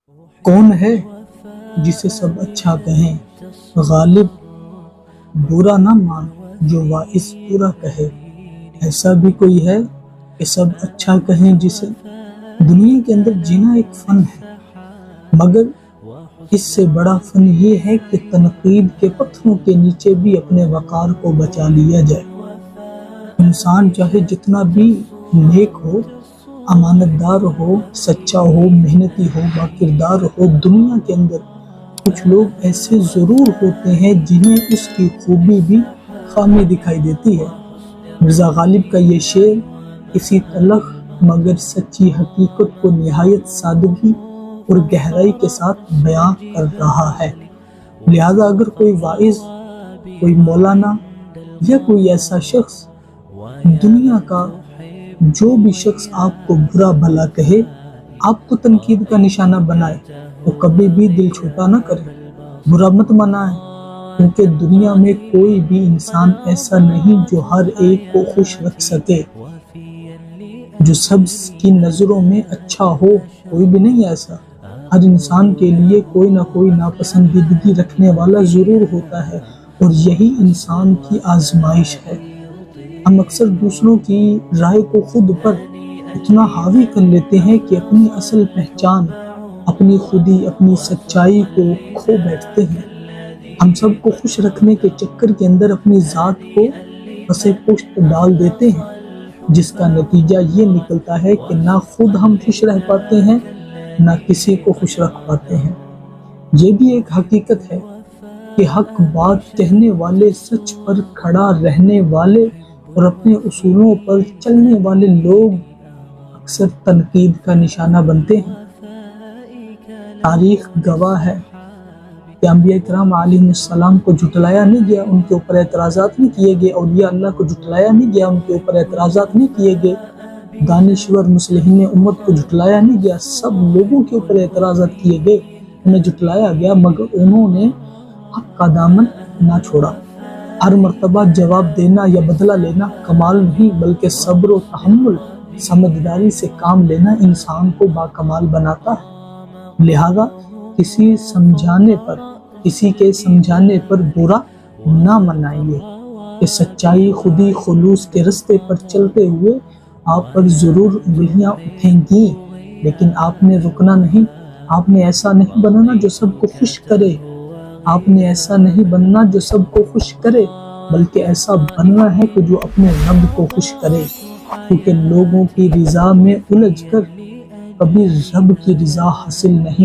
کون ہے جسے سب اچھا کہیں، غالب برا نہ مان جو واعظ برا کہے۔ ایسا بھی کوئی ہے کہ سب اچھا کہیں جسے؟ دنیا کے اندر جینا ایک فن ہے، مگر اس سے بڑا فن یہ ہے کہ تنقید کے پتھروں کے نیچے بھی اپنے وقار کو بچا لیا جائے۔ انسان چاہے جتنا بھی نیک ہو، امانت دار ہو، سچا ہو، محنتی ہو، باکردار ہو، دنیا کے اندر کچھ لوگ ایسے ضرور ہوتے ہیں جنہیں اس کی خوبی بھی خامی دکھائی دیتی ہے۔ مرزا غالب کا یہ شعر کسی تلخ مگر سچی حقیقت کو نہایت سادگی اور گہرائی کے ساتھ بیان کر رہا ہے۔ لہذا اگر کوئی واعظ، کوئی مولانا یا کوئی ایسا شخص، دنیا کا جو بھی شخص آپ کو برا بھلا کہے، آپ کو تنقید کا نشانہ بنائے، تو کبھی بھی دل چھوٹا نہ کرے، برا مت منائے، کیونکہ دنیا میں کوئی بھی انسان ایسا نہیں جو ہر ایک کو خوش رکھ سکے، جو سب کی نظروں میں اچھا ہو، کوئی بھی نہیں ایسا۔ ہر انسان کے لیے کوئی نہ کوئی ناپسندیدگی رکھنے والا ضرور ہوتا ہے، اور یہی انسان کی آزمائش ہے۔ ہم اکثر دوسروں کی رائے کو خود پر اتنا حاوی کر لیتے ہیں کہ اپنی اصل پہچان، اپنی خودی، اپنی سچائی کو کھو بیٹھتے ہیں۔ ہم سب کو خوش رکھنے کے چکر کے اندر اپنی ذات کو پسِ پشت ڈال دیتے ہیں، جس کا نتیجہ یہ نکلتا ہے کہ نہ خود ہم خوش رہ پاتے ہیں، نہ کسی کو خوش رکھ پاتے ہیں۔ یہ بھی ایک حقیقت ہے کہ حق بات کہنے والے، سچ پر کھڑا رہنے والے اور اپنے اصولوں پر چلنے والے لوگ اکثر تنقید کا نشانہ بنتے ہیں۔ تاریخ گواہ ہے کہ انبیاء کرام علیہم السلام کو جھٹلایا نہیں گیا، ان کے اوپر اعتراضات نہیں کیے گئے۔ اولیاء اللہ کو جھٹلایا نہیں گیا، ان کے اوپر اعتراضات نہیں کیے گئے۔ دانشور مصلحین امت کو جھٹلایا نہیں گیا، سب لوگوں کے اوپر اعتراضات کیے گئے، انہیں جھٹلایا گیا، مگر انہوں نے حق کا دامن نہ چھوڑا۔ ہر مرتبہ جواب دینا یا بدلہ لینا کمال نہیں، بلکہ صبر و تحمل، سمجھداری سے کام لینا انسان کو باکمال بناتا ہے۔ لہذا کسی کے سمجھانے پر برا نہ منائیے کہ سچائی، خودی، خلوص کے رستے پر چلتے ہوئے آپ پر ضرور انگلیاں اٹھیں گی، لیکن آپ نے رکنا نہیں۔ آپ نے ایسا نہیں بننا جو سب کو خوش کرے، آپ نے ایسا نہیں بننا جو سب کو خوش کرے، بلکہ ایسا بننا ہے کہ جو اپنے رب کو خوش کرے، کیونکہ لوگوں کی رضا میں الجھ کر کبھی رب کی رضا حاصل نہیں